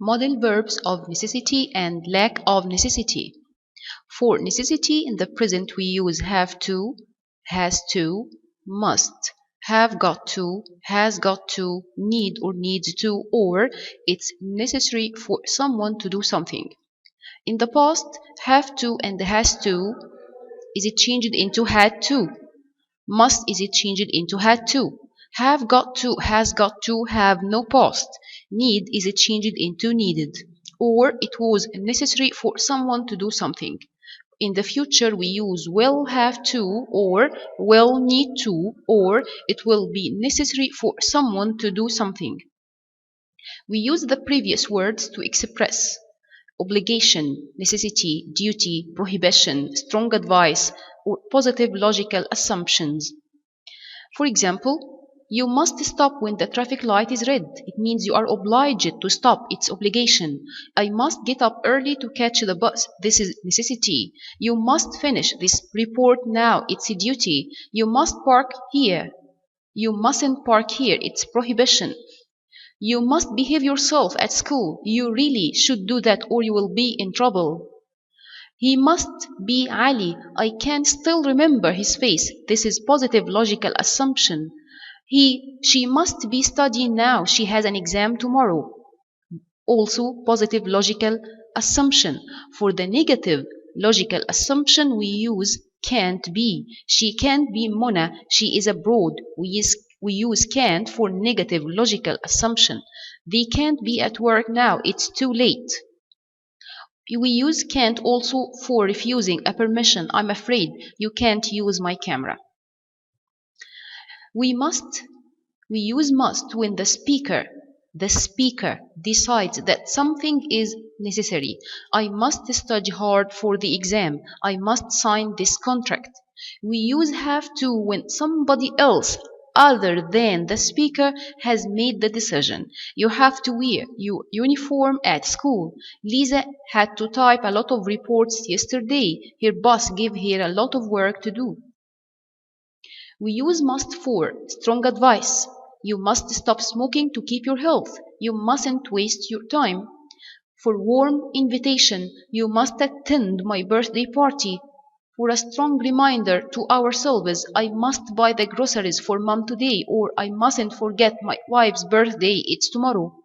Model verbs of necessity and lack of necessity. For necessity in the present we use have to, has to, must, have got to, has got to, need or needs to, or it's necessary for someone to do something. In the past, have to and has to is it changed into had to. Must is it changed into had to. Have got to, has got to have no past. Need is it changed into needed. Or it was necessary for someone to do something. In the future we use will have to or will need to or it will be necessary for someone to do something. We use the previous words to express obligation, necessity, duty, prohibition, strong advice, or positive logical assumptions. For example, you must stop when the traffic light is red. It means you are obliged to stop. It's obligation. I must get up early to catch the bus. This is necessity. You must finish this report now. It's a duty. You must park here. You mustn't park here. It's prohibition. You must behave yourself at school. You really should do that or you will be in trouble. He must be Ali. I can still remember his face. This is positive logical assumption. She must be studying now. She has an exam tomorrow. Also positive logical assumption. For the negative logical assumption we use can't be. She can't be Mona. She is abroad. We use can't for negative logical assumption. They can't be at work now. It's too late. We use can't also for refusing a permission. I'm afraid you can't use my camera. We use must when the speaker decides that something is necessary. I must study hard for the exam. I must sign this contract. We use have to when somebody else other than the speaker has made the decision. You have to wear your uniform at school. Lisa had to type a lot of reports yesterday. Her boss gave her a lot of work to do. We use must for strong advice. You must stop smoking to keep your health. You mustn't waste your time. For warm invitation, you must attend my birthday party. For a strong reminder to ourselves, I must buy the groceries for mom today, or I mustn't forget my wife's birthday, it's tomorrow.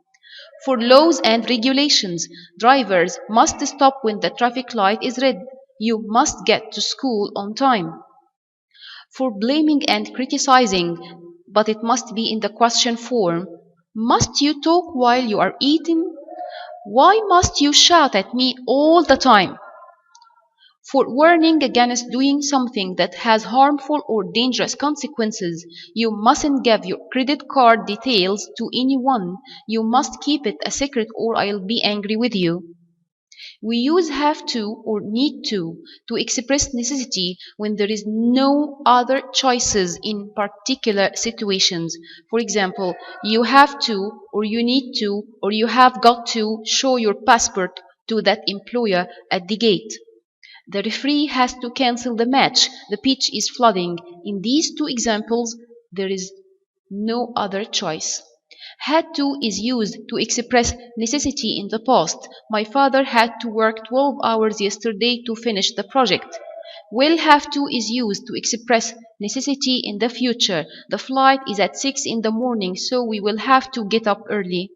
For laws and regulations, drivers must stop when the traffic light is red. You must get to school on time. For blaming and criticizing, but it must be in the question form. Must you talk while you are eating? Why must you shout at me all the time? For warning against doing something that has harmful or dangerous consequences, you mustn't give your credit card details to anyone. You must keep it a secret or I'll be angry with you. We use have to or need to express necessity when there is no other choices in particular situations. For example, you have to or you need to or you have got to show your passport to that employer at the gate. The referee has to cancel the match. The pitch is flooding. In these two examples, there is no other choice. Had to is used to express necessity in the past. My father had to work 12 hours yesterday to finish the project. Will have to is used to express necessity in the future. The flight is at 6 in the morning, so we will have to get up early.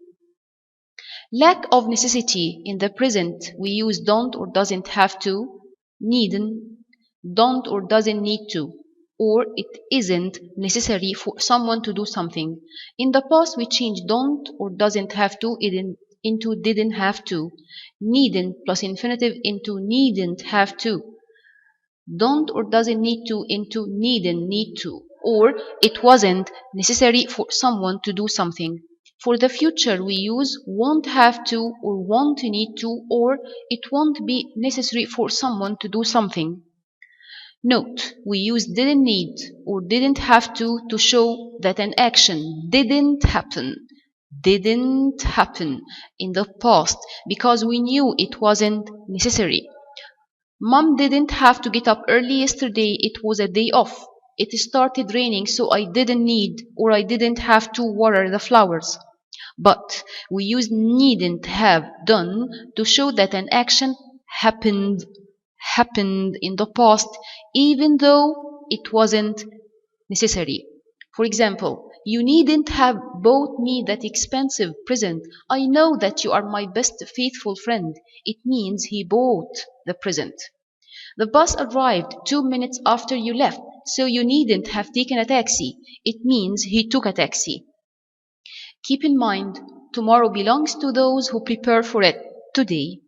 Lack of necessity in the present, we use don't or doesn't have to, needn't, don't or doesn't need to, or it isn't necessary for someone to do something. In the past we change don't or doesn't have to into didn't have to, needn't plus infinitive into needn't have to, don't or doesn't need to into needn't need to, or it wasn't necessary for someone to do something. For the future we use won't have to or won't need to or it won't be necessary for someone to do something. Note, we use didn't need or didn't have to show that an action didn't happen in the past because we knew it wasn't necessary. Mom didn't have to get up early yesterday, it was a day off. It started raining so I didn't need or I didn't have to water the flowers. But we use needn't have done to show that an action happened in the past even though it wasn't necessary. For example, you needn't have bought me that expensive present. I know that you are my best faithful friend. It means he bought the present. The bus arrived 2 minutes after you left, so you needn't have taken a taxi. It means he took a taxi. Keep in mind, tomorrow belongs to those who prepare for it today.